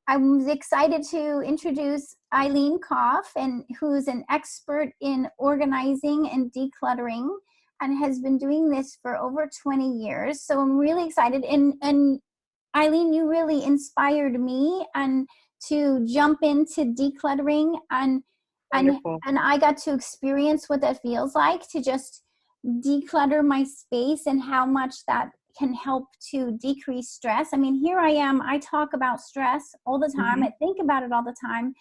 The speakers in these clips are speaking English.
I'm excited to introduce Eileen Koff, and who's an expert in organizing and decluttering and has been doing this for over 20 years. So I'm really excited. And Eileen, you really inspired me and to jump into decluttering, and I got to experience what that feels like to just declutter my space and how much that can help to decrease stress. I mean, here I am, I talk about stress all the time. I think about it all the time.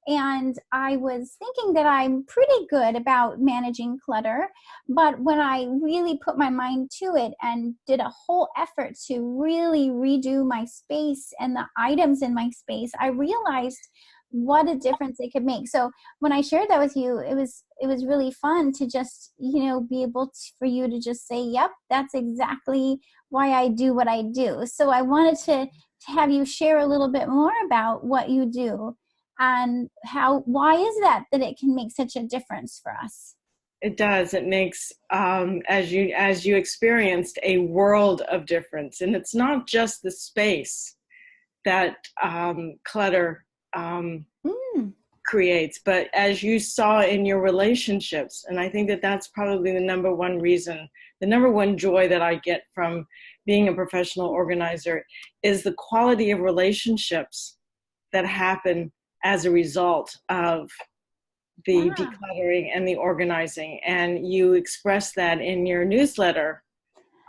And I was thinking that I'm pretty good about managing clutter. But when I really put my mind to it and did a whole effort to really redo my space and the items in my space, I realized what a difference it could make. So when I shared that with you, it was really fun to just, be able for you to just say, yep, that's exactly why I do what I do. So I wanted to have you share a little bit more about what you do and why is that it can make such a difference for us? It does. It makes, as you experienced, a world of difference. And it's not just the space that clutter creates, but as you saw in your relationships, and I think that that's probably the number one reason, the number one joy that I get from being a professional organizer is the quality of relationships that happen as a result of the decluttering and the organizing. And you express that in your newsletter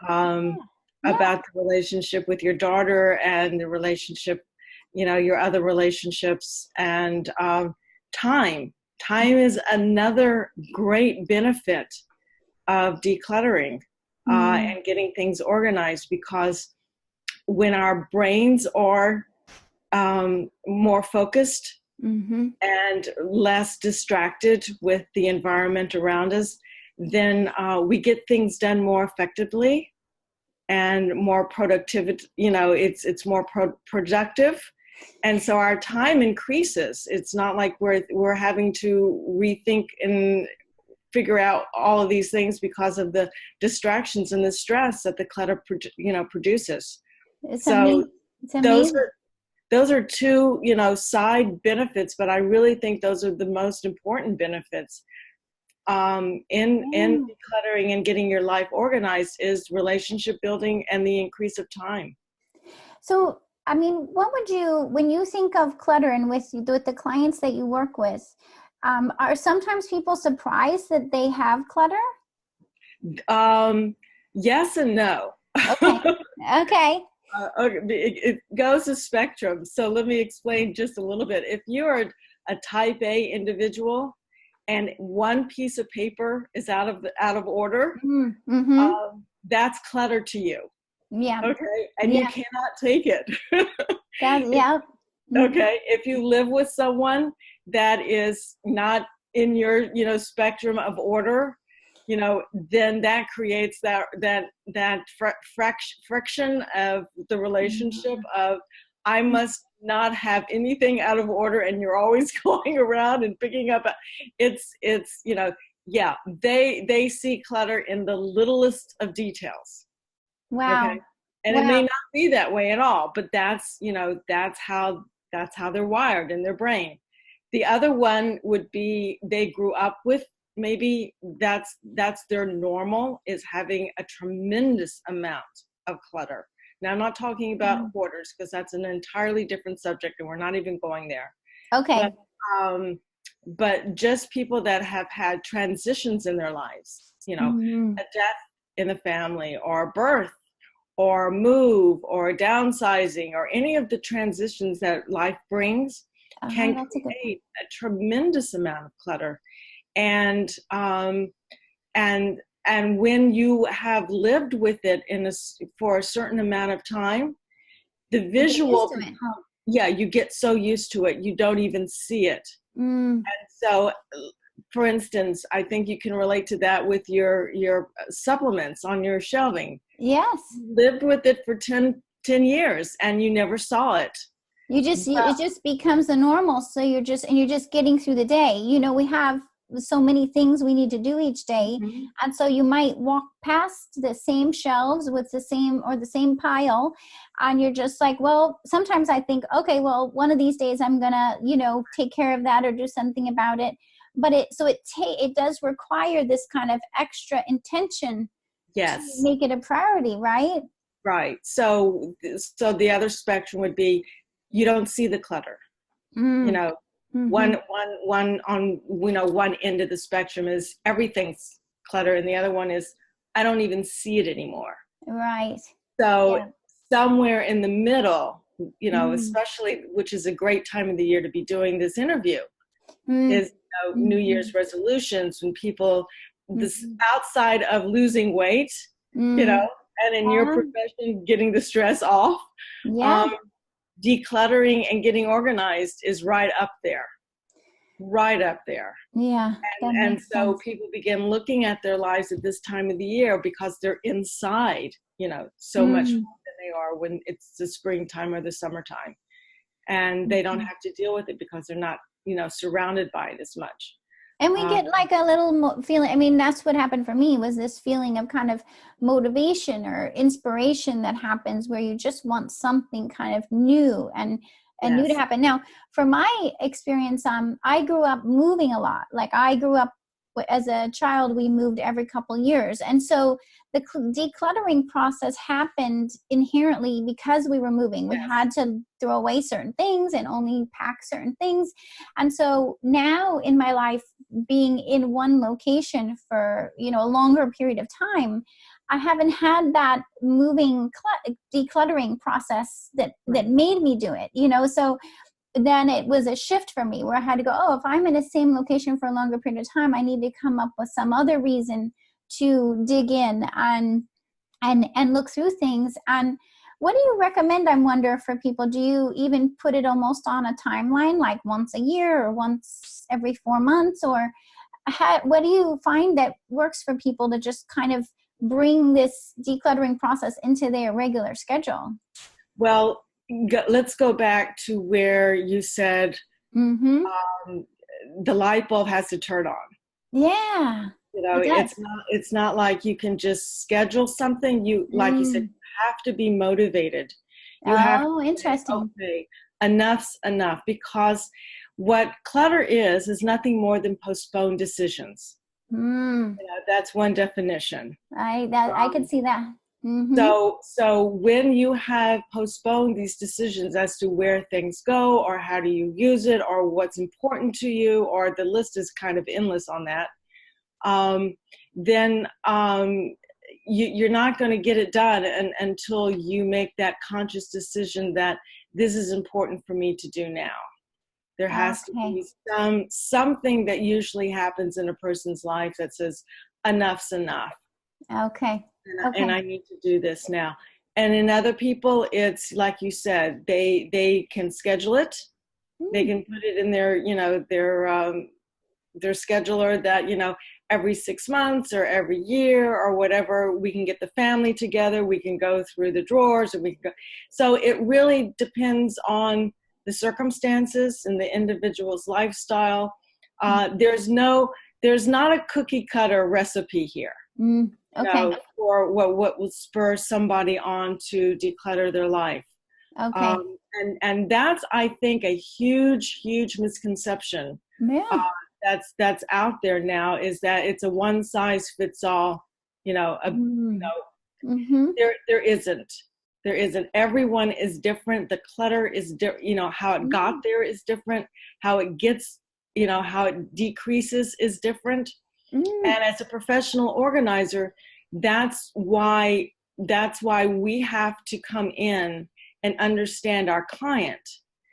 about the relationship with your daughter and the relationship, your other relationships, and time. Time is another great benefit of decluttering and getting things organized, because when our brains are more focused and less distracted with the environment around us, then we get things done more effectively and more productivity. It's more productive. And so our time increases. It's not like we're having to rethink and figure out all of these things because of the distractions and the stress that the clutter produces. It's amazing. Those are two, side benefits, but I really think those are the most important benefits in decluttering and getting your life organized, is relationship building and the increase of time. So, I mean, what would when you think of clutter and with the clients that you work with, are sometimes people surprised that they have clutter? Yes and no. Okay. It goes a spectrum. So let me explain just a little bit. If you are a type A individual and one piece of paper is out of order, that's clutter to you. Yeah. Okay. And you cannot take it. Okay. If you live with someone that is not in your, spectrum of order, then that creates that friction of the relationship of, I must not have anything out of order, and you're always going around and picking up. They see clutter in the littlest of details. Wow. Okay? And it may not be that way at all, but that's how they're wired in their brain. The other one would be they grew up with, maybe that's their normal, is having a tremendous amount of clutter. Now, I'm not talking about hoarders, because that's an entirely different subject and we're not even going there. Okay. But just people that have had transitions in their lives, a death in the family, or a birth, or a move, or a downsizing, or any of the transitions that life brings can create a tremendous amount of clutter. And when you have lived with it for a certain amount of time, the visual, you get so used to it, you don't even see it. And so, for instance, I think you can relate to that with your supplements on your shelving. Yes. You lived with it for 10 years and you never saw it. It just becomes the normal. So you're just getting through the day. We have so many things we need to do each day. Mm-hmm. And so you might walk past the same shelves with the same pile, and you're just like, well, sometimes I think, okay, well, one of these days I'm gonna, take care of that or do something about it. But it does require this kind of extra intention to Yes. make it a priority, right? Right. So the other spectrum would be, you don't see the clutter. Mm-hmm. One on one end of the spectrum is everything's clutter, and the other one is, I don't even see it anymore. Right. So somewhere in the middle, Mm-hmm. especially, which is a great time of the year to be doing this interview, Mm-hmm. is New Year's resolutions, when people, this outside of losing weight, and in your profession, getting the stress off, decluttering and getting organized is right up there. Yeah. And so sense. people begin looking at their lives at this time of the year, because they're inside, so much more than they are when it's the springtime or the summertime. And they don't have to deal with it because they're not, surrounded by it as much. And we get like a little feeling. I mean, that's what happened for me, was this feeling of kind of motivation or inspiration that happens where you just want something kind of new and new to happen. Now, for my experience, I grew up moving a lot. Like I grew up as a child, we moved every couple of years. And so the decluttering process happened inherently because we were moving. We had to throw away certain things and only pack certain things. And so now in my life, being in one location for, a longer period of time, I haven't had that moving decluttering process that made me do it, So then it was a shift for me where I had to go, if I'm in the same location for a longer period of time, I need to come up with some other reason to dig in and look through things. And what do you recommend, I wonder, for people? Do you even put it almost on a timeline, like once a year or once every 4 months? Or what do you find that works for people to just kind of bring this decluttering process into their regular schedule? Well, let's go back to where you said the light bulb has to turn on. Yeah. It's not like you can just schedule something. Like you said, you have to be motivated. You have to interesting. say, okay, enough's enough, because what clutter is nothing more than postponed decisions. That's one definition. I could see that. So when you have postponed these decisions as to where things go, or how do you use it, or what's important to you, or the list is kind of endless on that, then you're not going to get it done until you make that conscious decision that this is important for me to do now. There has to be something that usually happens in a person's life that says, enough's enough. Okay. And I need to do this now. And in other people, it's like you said, they can schedule it. They can put it in their scheduler that, every 6 months or every year or whatever, we can get the family together. We can go through the drawers, and we can go. So it really depends on the circumstances and the individual's lifestyle. There's not a cookie cutter recipe here. For what will spur somebody on to declutter their life. Okay. And that's, I think, a huge misconception. Yeah. That's out there now, is that it's a one size fits all. There isn't. There isn't. Everyone is different. The clutter is different. How it got there is different. How it gets, how it decreases is different. And as a professional organizer, that's why we have to come in and understand our client.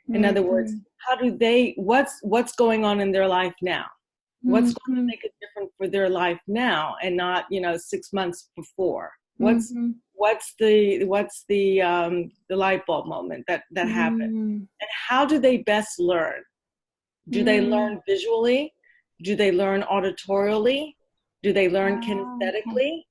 In other words, what's going on in their life now? What's going to make it different for their life now, and not 6 months before? What's the light bulb moment that happened? And how do they best learn? Do they learn visually? Do they learn auditorially? Do they learn kinesthetically?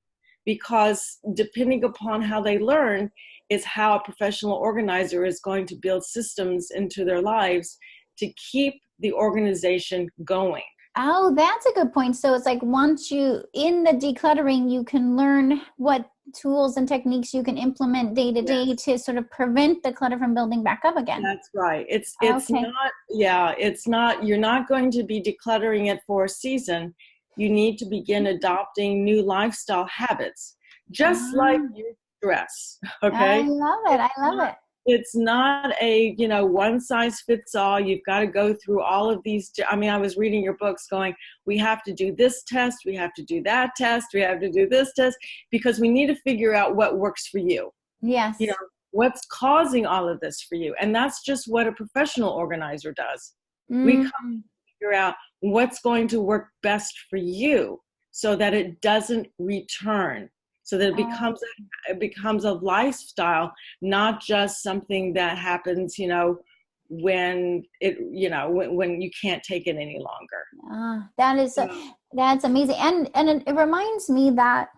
Because depending upon how they learn is how a professional organizer is going to build systems into their lives to keep the organization going. Oh, that's a good point. So it's like once you in the decluttering, you can learn what tools and techniques you can implement day to day Yes. to sort of prevent the clutter from building back up again. That's right. It's Okay. not, yeah, it's not, you're not going to be decluttering it for a season. You need to begin adopting new lifestyle habits, just like Ah, your dress. I Okay. love it. It's I love not, it. it's not a, one size fits all. You've got to go through all of these. I mean, I was reading your books going, we have to do this test. We have to do that test. We have to do this test because we need to figure out what works for you. You know, Yes. what's causing all of this for you. And that's just what a professional organizer does. We come Mm. to figure out what's going to work best for you so that it doesn't return, so that it becomes a lifestyle, not just something that happens, when when you can't take it any longer. That is So, that's amazing, and it reminds me that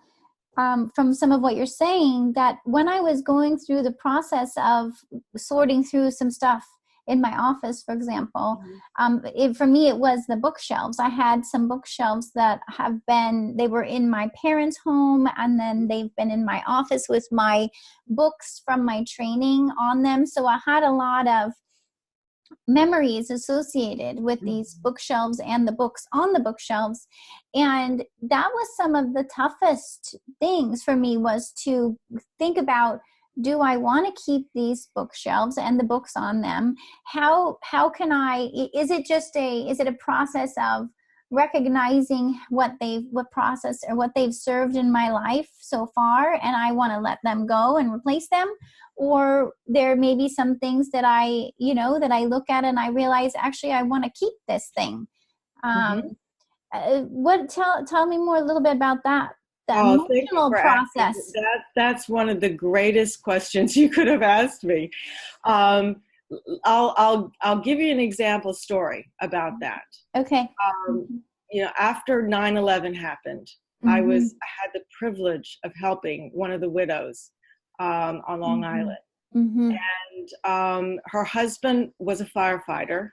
from some of what you're saying, that when I was going through the process of sorting through some stuff in my office, for example, for me, it was the bookshelves. I had some bookshelves that they were in my parents' home, and then they've been in my office with my books from my training on them. So I had a lot of memories associated with these bookshelves and the books on the bookshelves, and that was some of the toughest things for me, was to think about, do I want to keep these bookshelves and the books on them? How can I, is it a process of recognizing what they've served in my life so far, and I want to let them go and replace them? Or there may be some things that I look at and I realize, actually, I want to keep this thing. mhm. Tell me more a little bit about that, the Oh, thank you emotional for asking. process. That's one of the greatest questions you could have asked me. Um, I'll give you an example story about that. Okay. Um, after 9/11 happened, I Mm-hmm. had the privilege of helping one of the widows on Long Mm-hmm. Island, Mm-hmm. and her husband was a firefighter,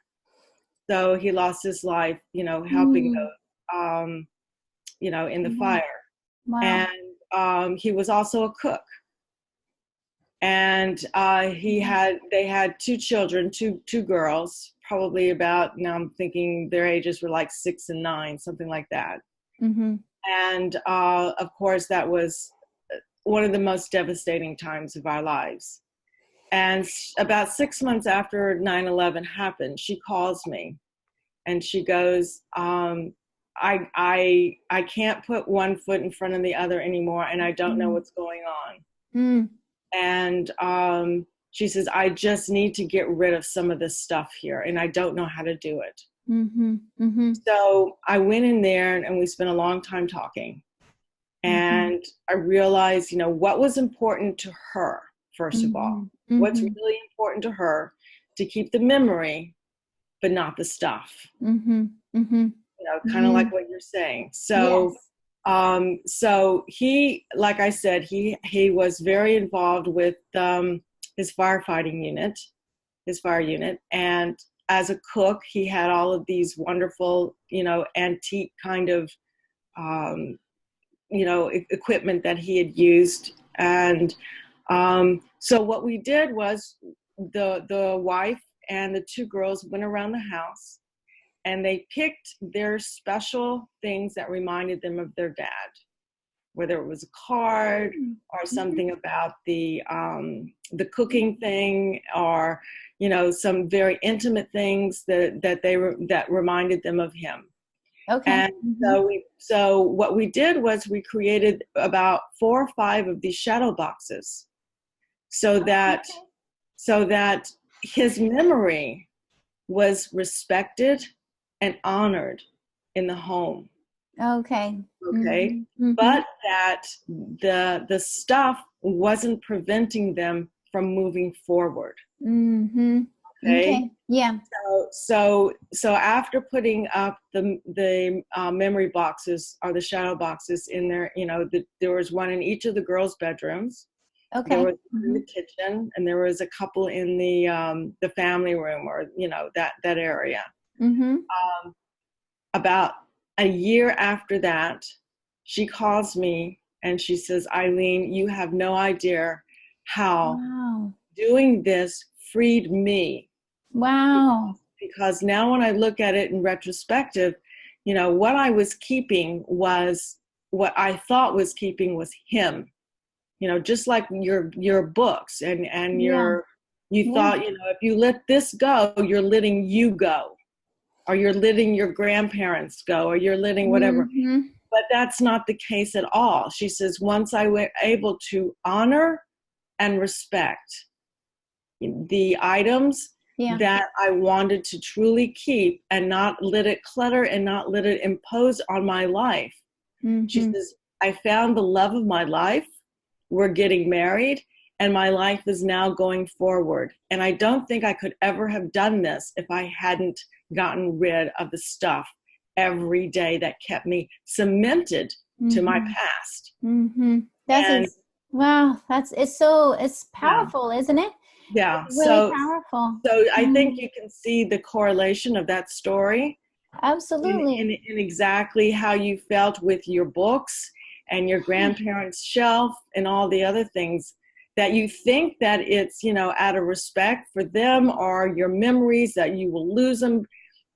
so he lost his life, helping Mm. those, in the Yeah. fire. Wow. And he was also a cook, and they had two children, two girls, probably about, now I'm thinking their ages were like 6 and 9, something like that. Mm-hmm. And of course, that was one of the most devastating times of our lives. And about 6 months after 9/11 happened, she calls me and she goes, I can't put one foot in front of the other anymore, and I don't know what's going on. Mm-hmm. And she says, I just need to get rid of some of this stuff here, and I don't know how to do it. Mm-hmm. Mm-hmm. So I went in there and we spent a long time talking. And I realized, what was important to her, first of all. Mm-hmm. What's Mm-hmm. really important to her, to keep the memory, but not the stuff. Mm-hmm. Mm-hmm. Kind of Mm-hmm. like what you're saying. Yes. So he, like I said, he was very involved with his firefighting unit, his fire unit, and as a cook, he had all of these wonderful, antique kind of, equipment that he had used. And so what we did was the wife and the two girls went around the house and they picked their special things that reminded them of their dad, whether it was a card or something about the cooking thing, or some very intimate things that reminded them of him. Okay. And Mm-hmm. so what we did was we created about 4 or 5 of these shadow boxes, so that Okay. his memory was respected and honored in the home. Okay. Okay. Mm-hmm. Mm-hmm. But that the stuff wasn't preventing them from moving forward. Mm-hmm. Okay. Okay. Yeah. So after putting up the memory boxes, or the shadow boxes, in there, there was one in each of the girls' bedrooms. There Okay. was one in Mm-hmm. the kitchen, and there was a couple in the family room, or that area. Mm-hmm. about a year after that, she calls me and she says, Eileen, you have no idea how Wow. doing this freed me. Wow. Because now when I look at it in retrospective, what I was keeping was what I thought was keeping was him. Just like your books and Yeah. you Yeah. thought, if you let this go, you're letting you go, or you're letting your grandparents go, or you're letting whatever. Mm-hmm. But that's not the case at all. She says, once I was able to honor and respect the items Yeah. that I wanted to truly keep and not let it clutter and not let it impose on my life. She Mm-hmm. says, I found the love of my life. We're getting married and my life is now going forward. And I don't think I could ever have done this if I hadn't gotten rid of the stuff every day that kept me cemented to my Mm-hmm. past. Mm-hmm. And Wow. It's yeah, powerful, isn't it? yeah. Really So powerful. I think Mm, you can see the correlation of that story absolutely. in exactly how you felt with your books and your grandparents' shelf and all the other things, that you think that it's, out of respect for them or your memories that you will lose them.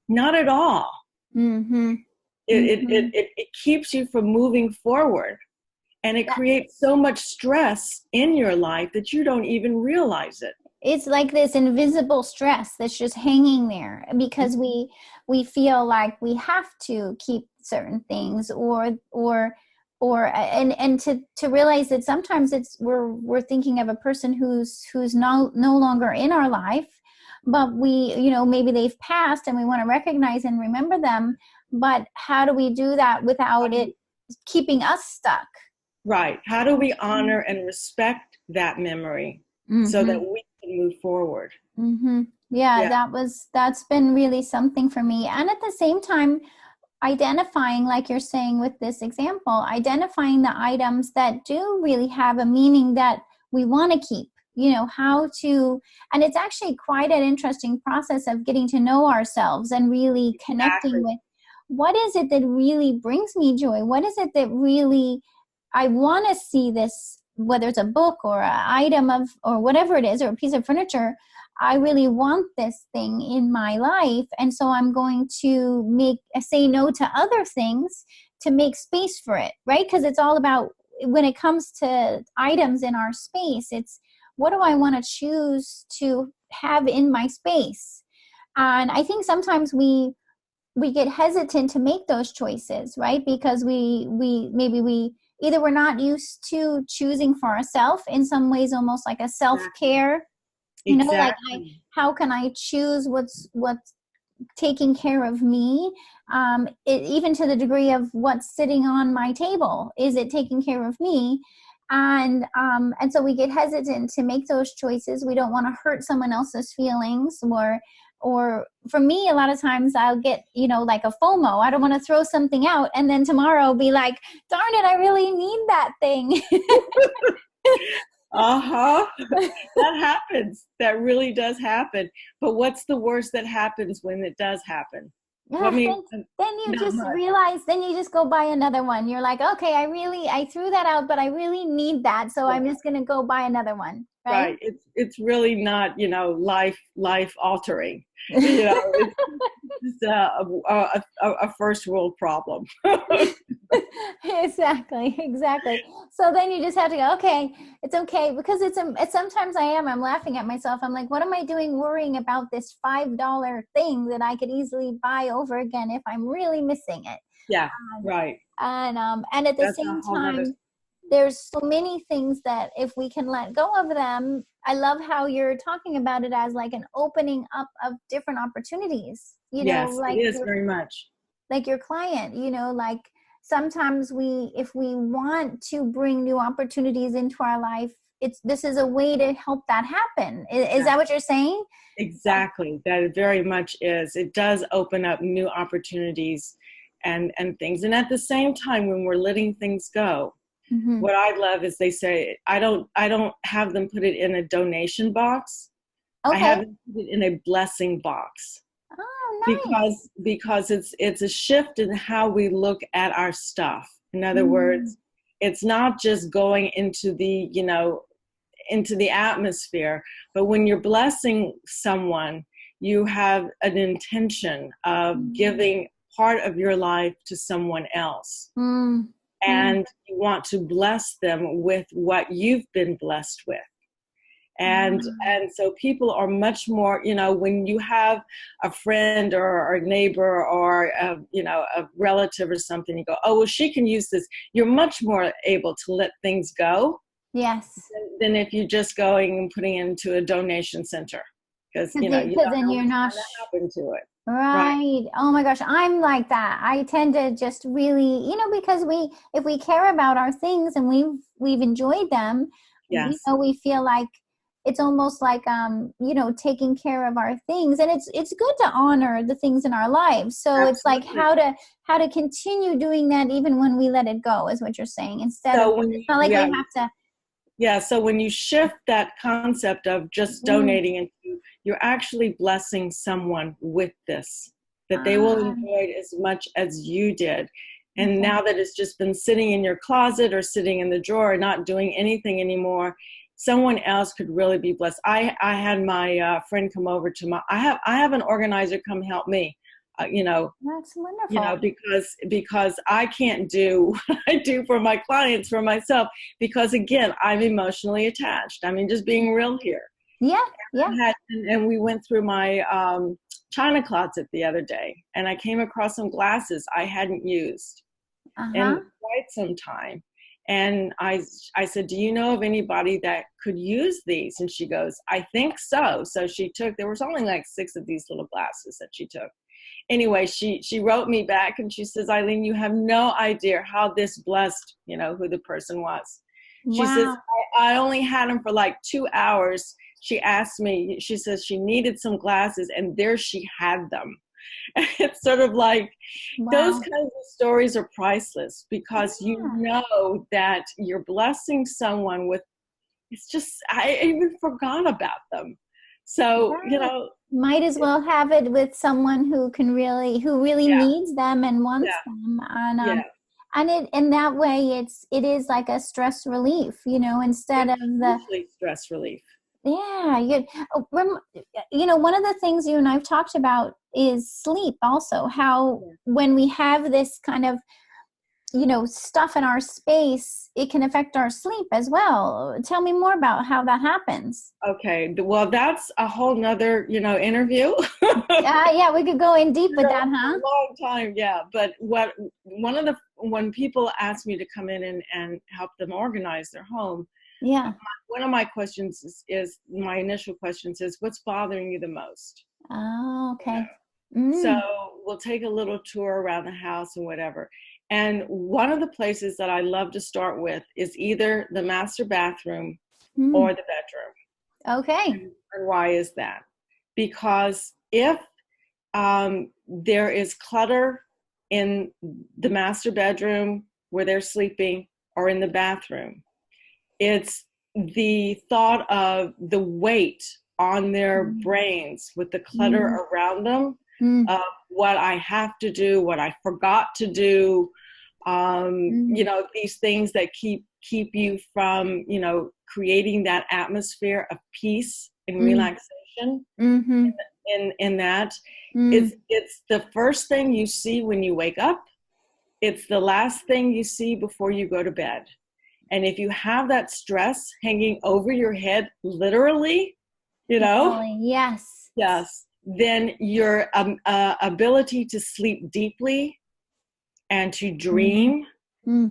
Not at all. Mm-hmm. It, Mm-hmm. it, it, it keeps you from moving forward. And it That, creates so much stress in your life that you don't even realize it. it's like this invisible stress that's just hanging there because we feel like we have to keep certain things and to realize that sometimes we're thinking of a person who's no longer in our life, but we, maybe they've passed and we want to recognize and remember them, but how do we do that without it keeping us stuck? Right. How do we honor and respect that memory so that Mm-hmm. we can move forward? Mm-hmm. Yeah, Yeah, that's been really something for me. And at the same time, identifying, like you're saying with this example, identifying the items that do really have a meaning that we want to keep, how to, and it's actually quite an interesting process of getting to know ourselves and really connecting exactly. with what is it that really brings me joy? What is it that really I want to see this, whether it's a book or an item or whatever it is, or a piece of furniture. I really want this thing in my life. And so I'm going to say no to other things to make space for it, right? Because it's all about, when it comes to items in our space, it's what do I want to choose to have in my space? And I think sometimes we get hesitant to make those choices, right? Because we either we're not used to choosing for ourselves, in some ways almost like a self-care, like Exactly. how can I choose what's taking care of me, even to the degree of what's sitting on my table, is it taking care of me? And so we get hesitant to make those choices. We don't want to hurt someone else's feelings, or for me, a lot of times I'll get, like a FOMO. I don't want to throw something out and then tomorrow I'll be like, darn it, I really need that thing. Uh-huh. That happens. That really does happen. But what's the worst that happens when it does happen? Well, I Yeah, mean, then you not just much. realize, then you just go buy another one. You're like, okay, I threw that out, but I really need that, so I'm just gonna go buy another one, right? Right. It's really not, life altering. It's just a first world problem. Exactly. So then you just have to go, okay, it's okay, because it's sometimes I'm laughing at myself. I'm like, what am I doing worrying about this $5 thing that I could easily buy over again if I'm really missing it? Yeah, Um, right. and at the That's a same whole nother. time, there's so many things that if we can let go of them. I love how you're talking about it as like an opening up of different opportunities, Yes, it is very much. like your client, like sometimes if we want to bring new opportunities into our life, this is a way to help that happen. Is that what you're saying? Exactly. That it very much is. It does open up new opportunities and things. And at the same time, when we're letting things go, Mm-hmm. what I love is they say, I don't have them put it in a donation box. I Okay. have them put it in a blessing box. Oh, nice. Because it's a shift in how we look at our stuff. In other Mm. words, it's not just going into the, into the atmosphere, but when you're blessing someone, you have an intention of giving part of your life to someone else. Mm. Mm. And you want to bless them with what you've been blessed with. And so people are much more, when you have a friend or a neighbor or a relative or something, you go, oh well, she can use this. You're much more able to let things go Yes. than if you're just going and putting it into a donation center, because you don't Because then know you're what's not going to happen to it. right. Oh my gosh, I'm like that. I tend to just really, because if we care about our things and we've enjoyed them, Yes. we feel like it's almost like taking care of our things, and it's good to honor the things in our lives. So Absolutely. it's like how to continue doing that even when we let it go, is what you're saying. Instead of, it's not like we have to. Yeah, so when you shift that concept of just donating into, you're actually blessing someone with this, that they will enjoy it as much as you did. And Okay. now that it's just been sitting in your closet or sitting in the drawer, not doing anything anymore, someone else could really be blessed. I had my friend come over to I have an organizer come help me. That's wonderful. Because I can't do what I do for my clients, for myself, because again, I'm emotionally attached. I mean, just being real here. Yeah. And we went through my china closet the other day, and I came across some glasses I hadn't used in quite some time. And I said, do you know of anybody that could use these? And she goes, I think so. So there was only like 6 of these little glasses that she took. Anyway, she wrote me back and she says, Eileen, you have no idea how this blessed, who the person was. She says, I only had them for like 2 hours. She asked me, she says she needed some glasses, and there she had them. It's sort of like those kinds of stories are priceless, because you know that you're blessing someone with, it's just, I even forgot about them. So, might as well have it with someone who really needs them and wants them. And in that way, it is like a stress relief, instead of the stress relief. Yeah, one of the things you and I've talked about is sleep also, how when we have this kind of, stuff in our space, it can affect our sleep as well. Tell me more about how that happens. Okay, well, that's a whole nother, interview. Yeah, we could go in deep with that, huh? A long time, yeah. But when people ask me to come in and help them organize their home, one of my questions is my initial questions is, what's bothering you the most? Oh, okay. So we'll take a little tour around the house and whatever. And one of the places that I love to start with is either the master bathroom or the bedroom. Okay. And why is that? Because if there is clutter in the master bedroom where they're sleeping or in the bathroom, it's the thought of the weight on their brains with the clutter around them, of what I have to do, what I forgot to do, these things that keep you from, creating that atmosphere of peace and relaxation. In that, it's the first thing you see when you wake up. It's the last thing you see before you go to bed. And if you have that stress hanging over your head, literally, yes, then your ability to sleep deeply and to dream.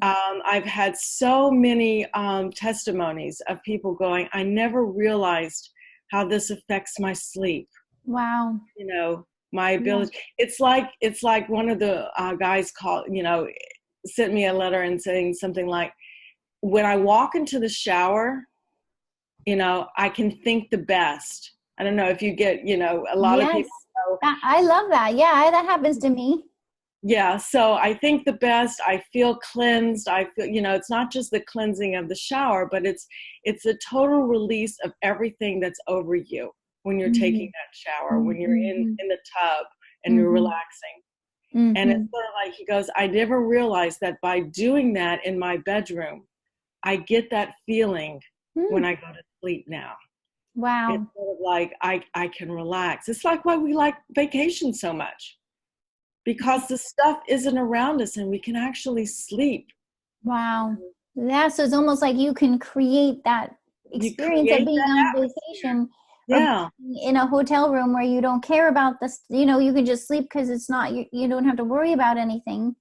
I've had so many testimonies of people going, I never realized how this affects my sleep. Wow. My ability. It's like one of the guys sent me a letter and saying something like, when I walk into the shower, I can think the best. I don't know if you get, a lot of people know. I love that. Yeah, that happens to me. Yeah, so I think the best. I feel cleansed. I feel, it's not just the cleansing of the shower, but it's a total release of everything that's over you. when you're taking that shower, when you're in the tub and you're relaxing. And it's sort of like, he goes, I never realized that by doing that in my bedroom, I get that feeling when I go to sleep now. Wow. It's sort of like I can relax. It's like why we like vacation so much, because the stuff isn't around us and we can actually sleep. Wow. Yeah, so it's almost like you can create that experience of being on vacation, or in a hotel room where you don't care about this, you know, you can just sleep because it's not, you don't have to worry about anything.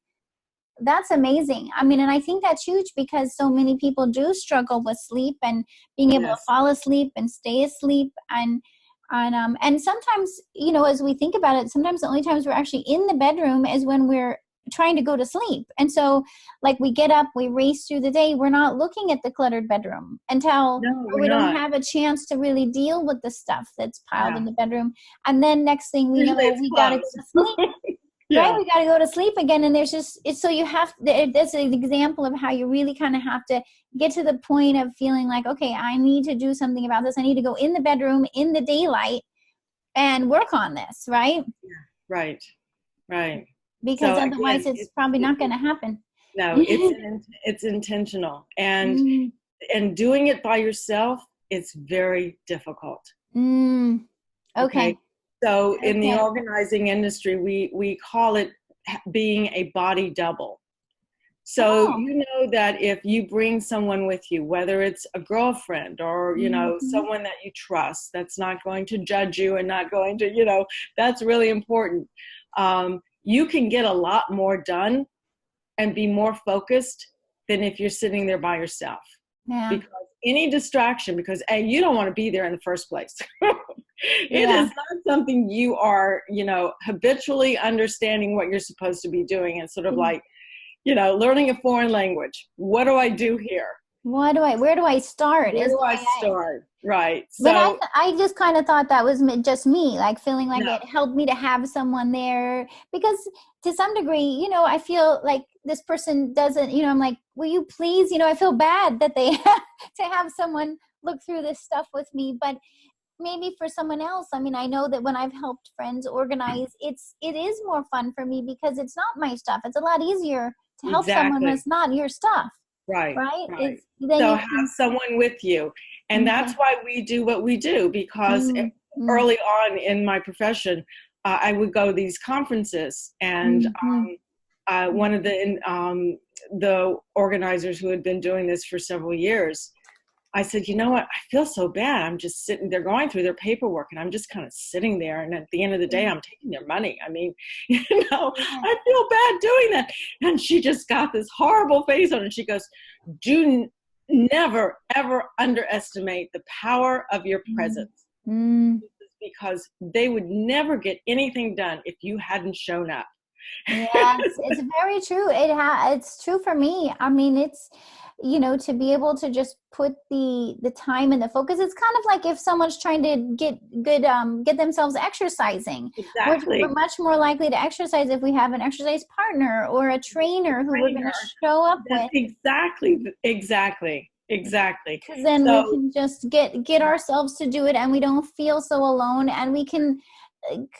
That's amazing. I mean, and I think that's huge because so many people do struggle with sleep and being able to fall asleep and stay asleep. And sometimes, you know, as we think about it, sometimes the only times we're actually in the bedroom is when we're trying to go to sleep. And so like we get up, we race through the day, we're not looking at the cluttered bedroom until we don't have a chance to really deal with the stuff that's piled in the bedroom. And then next thing we know, we got to go to sleep. Right? We got to go to sleep again. And there's just, it's so you have, that's an example of how you really kind of have to get to the point of feeling like, okay, I need to do something about this. I need to go in the bedroom in the daylight and work on this. Right. Right. Right. Because so otherwise again, it's probably not going to happen. No, it's intentional. And doing it by yourself, it's very difficult. Okay. So in the organizing industry, we call it being a body double. So you know that if you bring someone with you, whether it's a girlfriend or, you know, someone that you trust, that's not going to judge you and not going to, you know, that's really important. You can get a lot more done and be more focused than if you're sitting there by yourself. Yeah. Because any distraction, because you don't want to be there in the first place. It is not something you are, you know, habitually understanding what you're supposed to be doing. It's sort of like, you know, learning a foreign language. What do I do here? Where do I start? Where do I start? Right. So, but I just kind of thought that was just me, like feeling like it helped me to have someone there, because to some degree, you know, I feel like this person doesn't, you know, I'm like, will you please, you know, I feel bad that they have to have someone look through this stuff with me, but maybe for someone else, I mean, I know that when I've helped friends organize, it is more fun for me because it's not my stuff. It's a lot easier to help someone when it's not your stuff. Right. So have someone with you. And that's why we do what we do, because early on in my profession, I would go to these conferences, and one of the organizers who had been doing this for several years, I said, you know what, I feel so bad. I'm just sitting there going through their paperwork, and I'm just kind of sitting there. And at the end of the day, I'm taking their money. I mean, you know, I feel bad doing that. And she just got this horrible face on it. She goes, do never, ever underestimate the power of your presence. Because they would never get anything done if you hadn't shown up. Yes, it's very true. It's true for me. I mean, it's, you know, to be able to just put the time and the focus. It's kind of like if someone's trying to get themselves exercising. Exactly. We're much more likely to exercise if we have an exercise partner or a trainer who we're going to show up with. Exactly. Because then we can just get ourselves to do it, and we don't feel so alone, and we can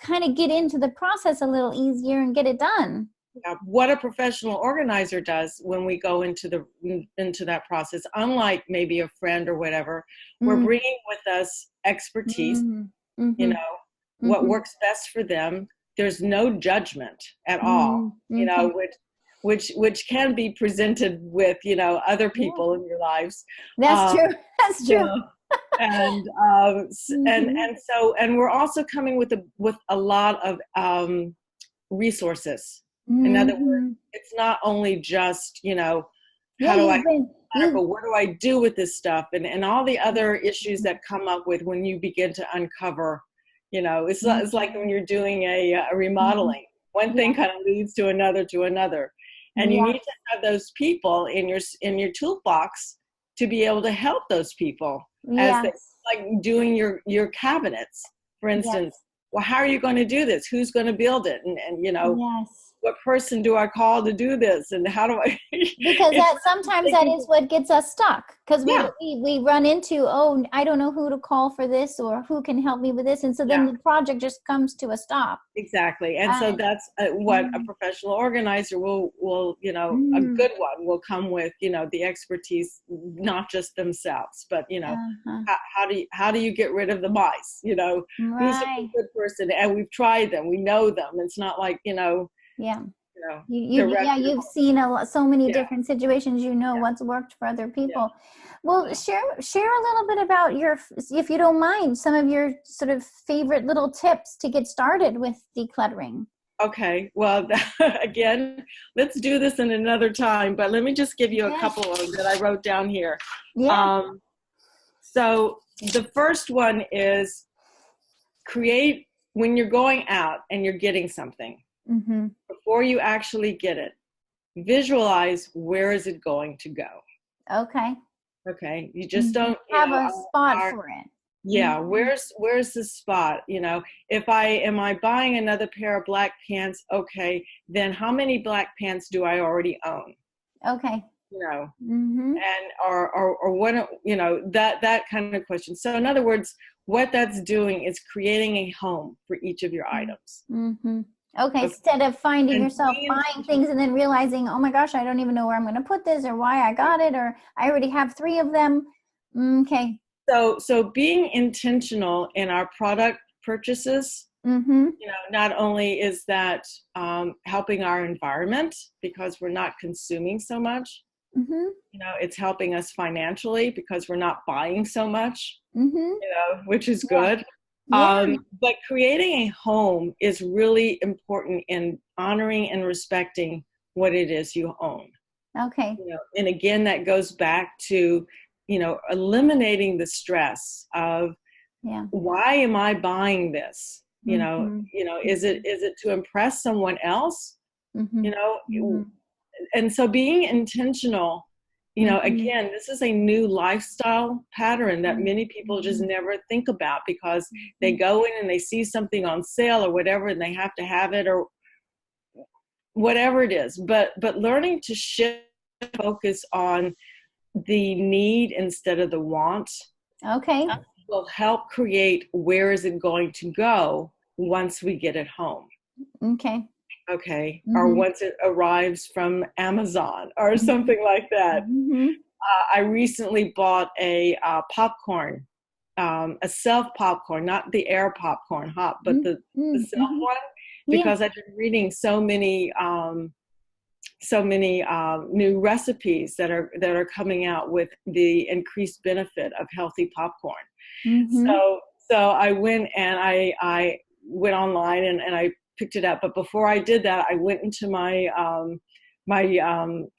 kind of get into the process a little easier and get it done. What a professional organizer does when we go into that process, unlike maybe a friend or whatever, we're bringing with us expertise, you know, what works best for them. There's no judgment at all, you know, which can be presented with, you know, other people in your lives. That's true. That's true. And we're also coming with a lot of resources. In other words, it's not only just, you know, but what do I do with this stuff, and all the other issues that come up with when you begin to uncover, you know, it's like when you're doing a remodeling, one thing kind of leads to another, and you need to have those people in your toolbox to be able to help those people as they, like doing your cabinets, for instance. well, how are you going to do this? Who's going to build it? And Yes. what person do I call to do this? And how do I? Because that sometimes that is what gets us stuck, because Yeah. we run into, oh, I don't know who to call for this, or who can help me with this, and so then the project just comes to a stop. Exactly. And so that's what a professional organizer will a good one will come with, the expertise, not just themselves, but, how do you get rid of the mice? Who's a good person? And we've tried them. We know them. It's not like, Yeah. You've seen so many different situations. What's worked for other people. Well, share a little bit about if you don't mind, some of your sort of favorite little tips to get started with decluttering. Okay. Well, again, let's do this in another time. But let me just give you a couple of them that I wrote down here. Yeah. So the first one is create when you're going out and you're getting something. Mm-hmm. Before you actually get it, visualize where is it going to go. Okay. You just don't have a spot for it. Yeah. Mm-hmm. Where's the spot? Am I buying another pair of black pants? Okay. Then how many black pants do I already own? Okay. And or what, that kind of question. So in other words, what that's doing is creating a home for each of your items. Mm-hmm. Okay, instead of finding yourself buying things and then realizing, oh my gosh, I don't even know where I'm going to put this, or why I got it, or I already have 3 of them. Okay. So being intentional in our product purchases, not only is that helping our environment because we're not consuming so much, it's helping us financially because we're not buying so much, which is good. But creating a home is really important in honoring and respecting what it is you own. Okay. And again, that goes back to, eliminating the stress of why am I buying this? Is it to impress someone else? And so being intentional, again, this is a new lifestyle pattern that many people just never think about because they go in and they see something on sale or whatever, and they have to have it or whatever it is. But learning to shift focus on the need instead of the want. Okay. Will help create where is it going to go once we get it home. Okay. Or once it arrives from Amazon or something like that. I recently bought a popcorn, a self popcorn, not the air popcorn hot, but the self one, because I've been reading so many new recipes that are coming out with the increased benefit of healthy popcorn. So I went and I went online and I picked it up. But before I did that, I went into my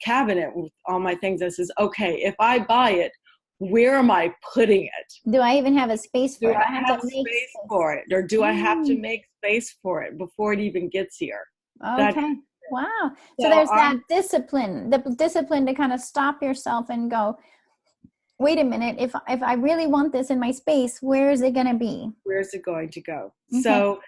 cabinet with all my things. I says, okay, if I buy it, where am I putting it? Do I even have a space for it? Do I have space for it? Or do I have to make space for it before it even gets here? Okay. Wow. So there's that discipline, the discipline to kind of stop yourself and go, wait a minute, if I really want this in my space, where is it going to be? Where's it going to go? Okay. So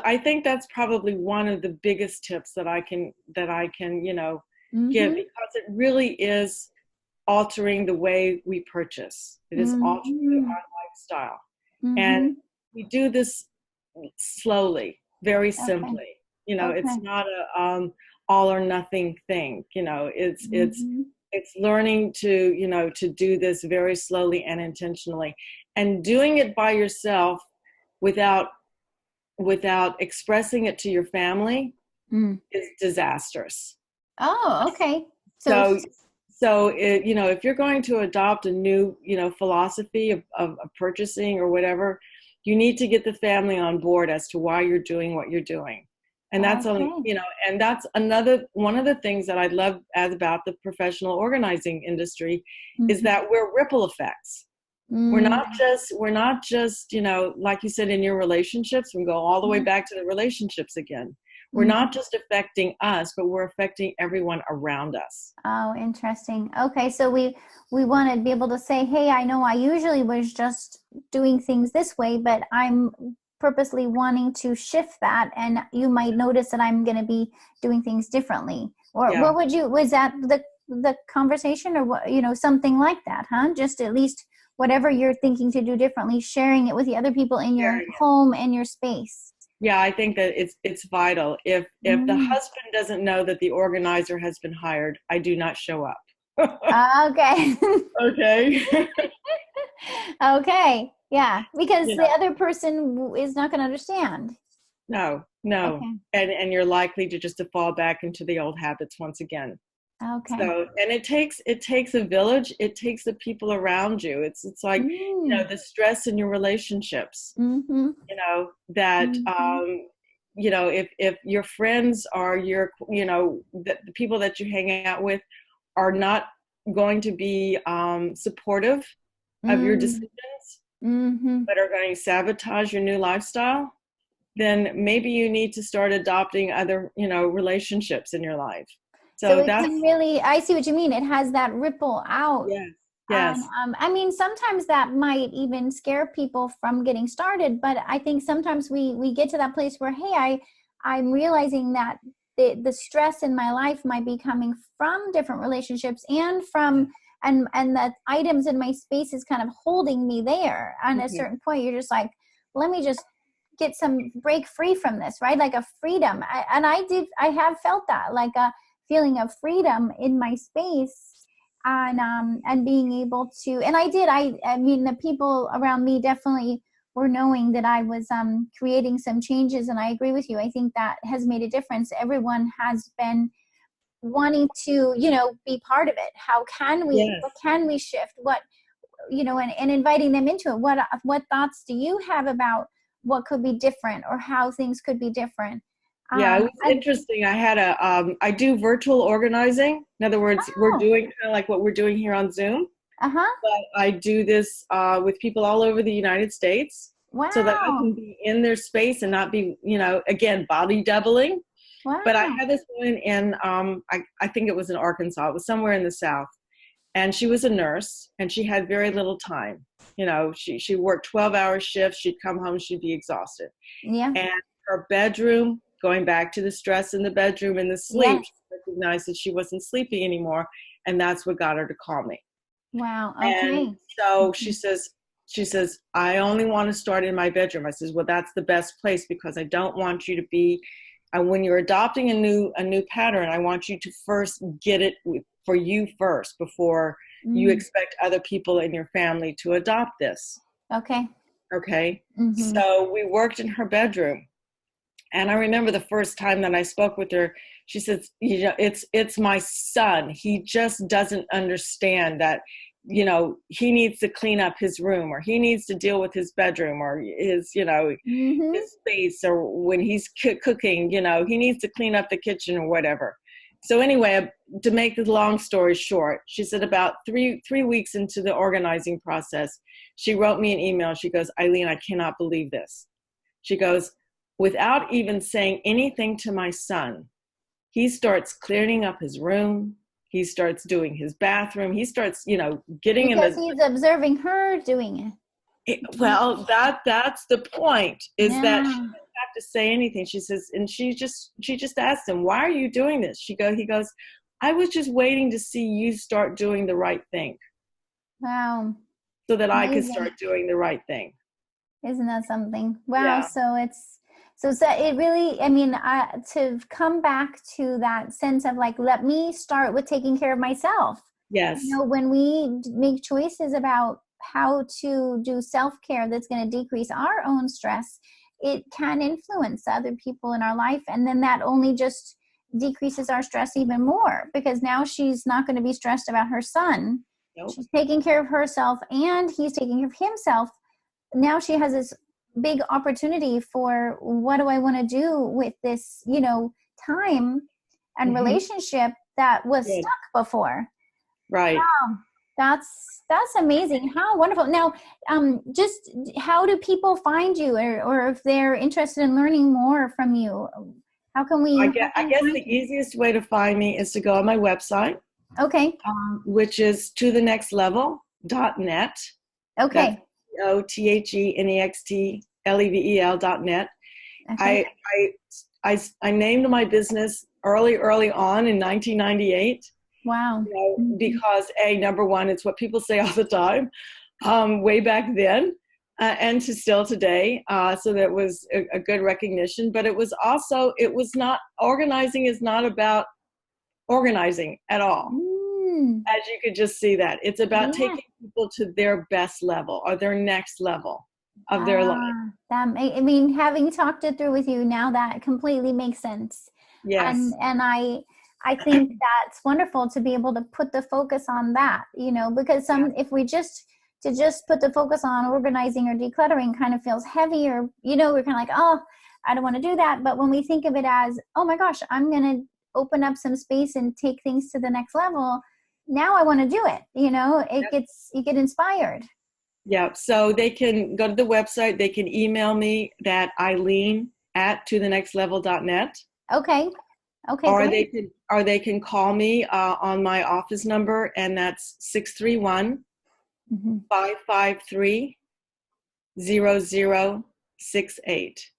I think that's probably one of the biggest tips that I can give, because it really is altering the way we purchase. It is altering our lifestyle. And we do this slowly, very simply. It's not a all or nothing thing. It's learning to do this very slowly and intentionally, and doing it by yourself without expressing it to your family is disastrous. Oh, okay. So if you're going to adopt a new, philosophy of purchasing or whatever, you need to get the family on board as to why you're doing what you're doing. And that's and that's one of the things that I love about the professional organizing industry is that we're ripple effects. We're not just, like you said, in your relationships, we go all the way back to the relationships again. We're not just affecting us, but we're affecting everyone around us. Oh, interesting. Okay. So we want to be able to say, hey, I know I usually was just doing things this way, but I'm purposely wanting to shift that, and you might notice that I'm going to be doing things differently. Or Yeah. what would you, was that the conversation, or what, something like that, huh? Just at least whatever you're thinking to do differently, sharing it with the other people in your home and your space. Yeah, I think that it's vital. If the husband doesn't know that the organizer has been hired, I do not show up. Okay. Okay. Okay. Yeah, because the other person is not going to understand. No. Okay. And you're likely to just to fall back into the old habits once again. Okay. So, and it takes a village. It takes the people around you. It's like, the stress in your relationships, that, if your friends are the people that you hang out with are not going to be supportive of your decisions, but are going to sabotage your new lifestyle, then maybe you need to start adopting other, relationships in your life. So it can really, I see what you mean. It has that ripple out. Yes. I mean, sometimes that might even scare people from getting started, but I think sometimes we get to that place where, hey, I'm realizing that the stress in my life might be coming from different relationships and from, and the items in my space is kind of holding me there. And at a certain point, you're just like, let me just get some break free from this, right? Like a freedom. I have felt that, like a feeling of freedom in my space, and being able to, and I mean, the people around me definitely were knowing that I was creating some changes, and I agree with you. I think that has made a difference. Everyone has been wanting to, be part of it. How can we, what can we shift? What, and inviting them into it. What thoughts do you have about what could be different, or how things could be different? Yeah, it was interesting. I had I do virtual organizing. In other words, we're doing kind of like what we're doing here on Zoom. But I do this with people all over the United States. Wow. So that I can be in their space and not be, again, body doubling. Wow. But I had this woman in, I think it was in Arkansas. It was somewhere in the South. And she was a nurse, and she had very little time. She worked 12-hour shifts. She'd come home, she'd be exhausted. Yeah. And her bedroom, going back to the stress in the bedroom and the sleep, she recognized that she wasn't sleeping anymore. And that's what got her to call me. Wow. Okay. And so she says, I only want to start in my bedroom. I says, well, that's the best place, because I don't want you to be, when you're adopting a new pattern, I want you to first get it for you first before you expect other people in your family to adopt this. Okay. So we worked in her bedroom. And I remember the first time that I spoke with her, she says, it's my son. He just doesn't understand that, he needs to clean up his room, or he needs to deal with his bedroom, or his, his space, or when he's cooking, he needs to clean up the kitchen or whatever. So anyway, to make the long story short, she said about three weeks into the organizing process, she wrote me an email. She goes, Eileen, I cannot believe this. She goes, without even saying anything to my son, he starts clearing up his room. He starts doing his bathroom. He starts, getting because he's observing her doing it. Well, that's the point, is that she doesn't have to say anything. She says, and she just asked him, why are you doing this? He goes, I was just waiting to see you start doing the right thing. Wow. So that I could start doing the right thing. Isn't that something? Wow. Yeah. So it really, I mean, to come back to that sense of like, let me start with taking care of myself. Yes. When we make choices about how to do self-care that's going to decrease our own stress, it can influence other people in our life. And then that only just decreases our stress even more, because now she's not going to be stressed about her son. Nope. She's taking care of herself, and he's taking care of himself. Now she has this big opportunity for, what do I want to do with this, time and relationship that was stuck before. Right. Wow. That's amazing. How wonderful. Now, just how do people find you, or if they're interested in learning more from you, how can we? I guess the easiest way to find me is to go on my website. Okay. Which is tothenextlevel.net. Okay. OTHENEXT level.net. Okay. I named my business early on in 1998. Wow. Because number one, it's what people say all the time, way back then, and to still today. So that was a good recognition. But it was not, organizing is not about organizing at all. As you could just see that. It's about taking people to their best level or their next level of their life. Having talked it through with you now, that completely makes sense. Yes. And I think that's wonderful to be able to put the focus on that, because if we just put the focus on organizing or decluttering kind of feels heavier, we're kind of like, oh, I don't want to do that. But when we think of it as, oh my gosh, I'm going to open up some space and take things to the next level. Now I want to do it. You get inspired. Yeah. So they can go to the website. They can email me that Eileen@tothenextlevel.net. Okay. Or they can call me on my office number, and that's 631-553-0068.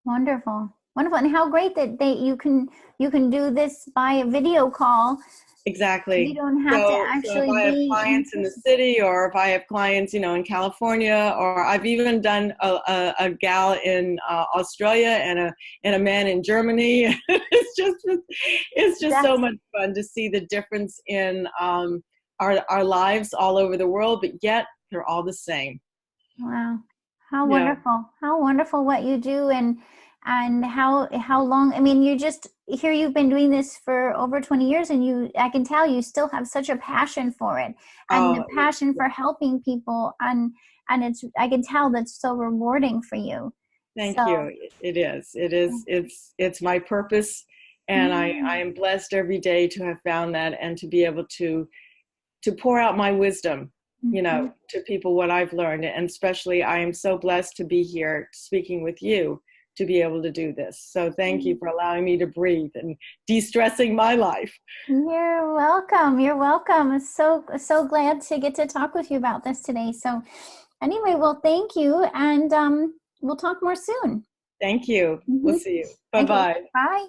Wonderful. And how great that you can do this by a video call. Exactly. You don't have to actually if I have clients in the city, or if I have clients, in California, or I've even done a gal in Australia and a man in Germany. It's just so much fun to see the difference in our lives all over the world, but yet they're all the same. Wow. How wonderful. How wonderful what you do, and how long, you've been doing this for over 20 years, and I can tell you still have such a passion for it, and the passion for helping people, and I can tell that's so rewarding for you. Thank you. It is. It's my purpose, and I am blessed every day to have found that, and to be able to pour out my wisdom, to people, what I've learned. And especially I am so blessed to be here speaking with you, to be able to do this. So thank you for allowing me to breathe and de-stressing my life. You're welcome. I'm so glad to get to talk with you about this today. So anyway, well, thank you. And we'll talk more soon. Thank you. We'll see you. Bye-bye. Bye.